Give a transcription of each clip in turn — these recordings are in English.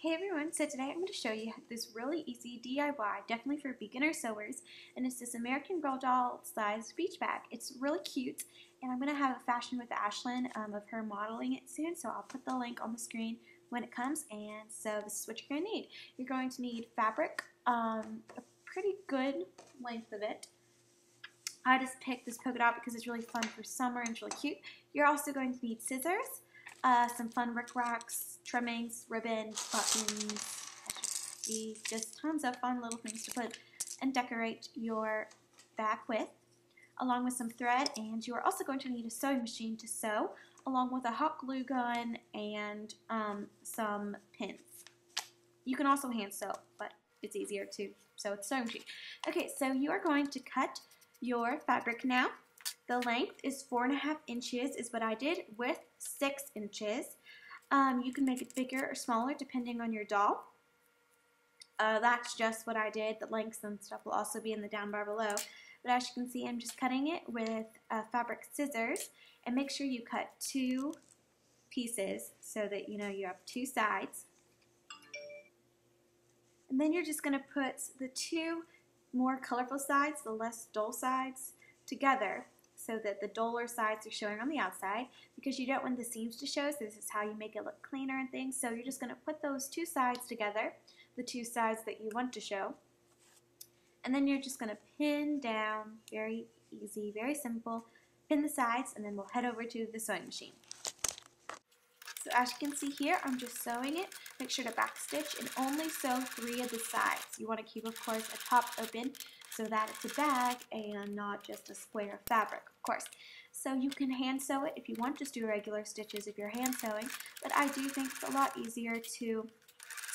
Hey everyone, so today I'm going to show you this really easy DIY, definitely for beginner sewers, and it's this American Girl doll sized beach bag. It's really cute, and I'm going to have a Fashion with Ashlyn of her modeling it soon, so I'll put the link on the screen when it comes. And so this is what you're going to need. You're going to need fabric, a pretty good length of it. I just picked this polka dot because it's really fun for summer and it's really cute. You're also going to need scissors, some fun rickracs, trimmings, ribbons, buttons, just tons of fun little things to put and decorate your bag with, along with some thread. And you are also going to need a sewing machine to sew, along with a hot glue gun and some pins. You can also hand sew, but it's easier to sew with a sewing machine. Okay, so you are going to cut your fabric now. The length is 4.5 inches is what I did, with 6 inches. You can make it bigger or smaller depending on your doll. That's just what I did. The lengths and stuff will also be in the down bar below. But as you can see, I'm just cutting it with fabric scissors. And make sure you cut 2 pieces so that you have 2 sides. And then you're just going to put the 2 more colorful sides, the less dull sides, together, so that the duller sides are showing on the outside, because you don't want the seams to show, so this is how you make it look cleaner and things. So you're just going to put those 2 sides together, the 2 sides that you want to show, and then you're just going to pin down, very easy, very simple, pin the sides, and then we'll head over to the sewing machine. So as you can see here, I'm just sewing it. Make sure to backstitch and only sew 3 of the sides. You want to keep, of course, a top open so that it's a bag and not just a square of fabric, of course. So you can hand sew it if you want, just do regular stitches if you're hand sewing, but I do think it's a lot easier to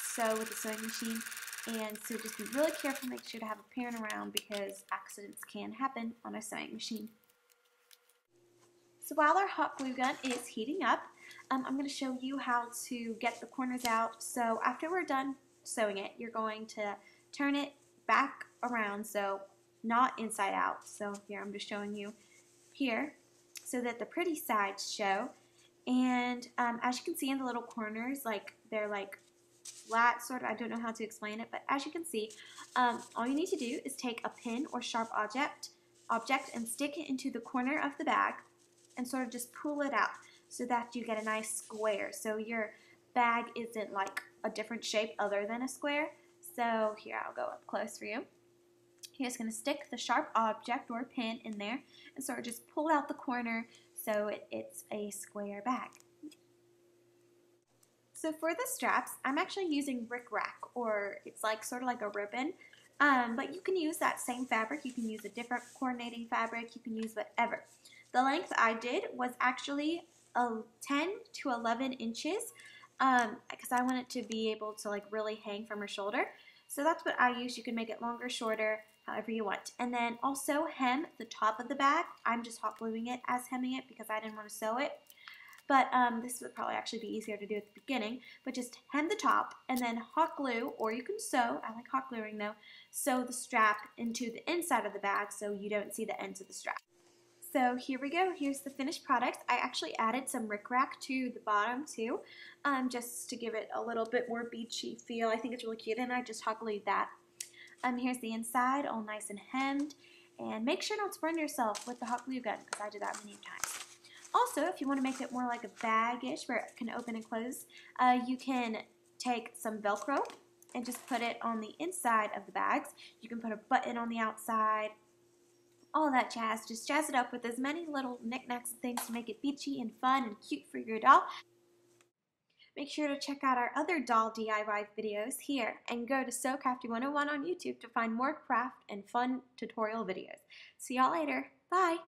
sew with a sewing machine. And so just be really careful, make sure to have a parent around because accidents can happen on a sewing machine. So while our hot glue gun is heating up, I'm going to show you how to get the corners out. So after we're done sewing it, you're going to turn it back around, so not inside out. So here I'm just showing you here so that the pretty sides show. And as you can see in the little corners, they're like flat, sort of. I don't know how to explain it, but as you can see, all you need to do is take a pin or sharp object and stick it into the corner of the bag and sort of just pull it out so that you get a nice square. So your bag isn't like a different shape other than a square. So here, I'll go up close for you. You're just going to stick the sharp object or pin in there and sort of just pull out the corner so it's a square bag. So for the straps, I'm actually using rickrack, or it's like sort of like a ribbon. But you can use that same fabric. You can use a different coordinating fabric. You can use whatever. The length I did was actually 10 to 11 inches because I want it to be able to really hang from her shoulder. So that's what I use. You can make it longer, shorter, however you want. And then also hem the top of the bag. I'm just hot gluing it as hemming it because I didn't want to sew it. But this would probably actually be easier to do at the beginning. But just hem the top and then hot glue, or you can sew. I like hot gluing though. Sew the strap into the inside of the bag so you don't see the ends of the strap. So here we go. Here's the finished product. I actually added some rickrack to the bottom too, just to give it a little bit more beachy feel. I think it's really cute, and I just hot glued that. Here's the inside, all nice and hemmed. And make sure not to burn yourself with the hot glue gun, because I did that many times. Also, if you want to make it more like a bag-ish where it can open and close, you can take some Velcro and just put it on the inside of the bags. You can put a button on the outside, all that jazz. Just jazz it up with as many little knickknacks and things to make it beachy and fun and cute for your doll. Make sure to check out our other doll DIY videos here, and go to Sew Crafty 101 on YouTube to find more craft and fun tutorial videos. See y'all later. Bye!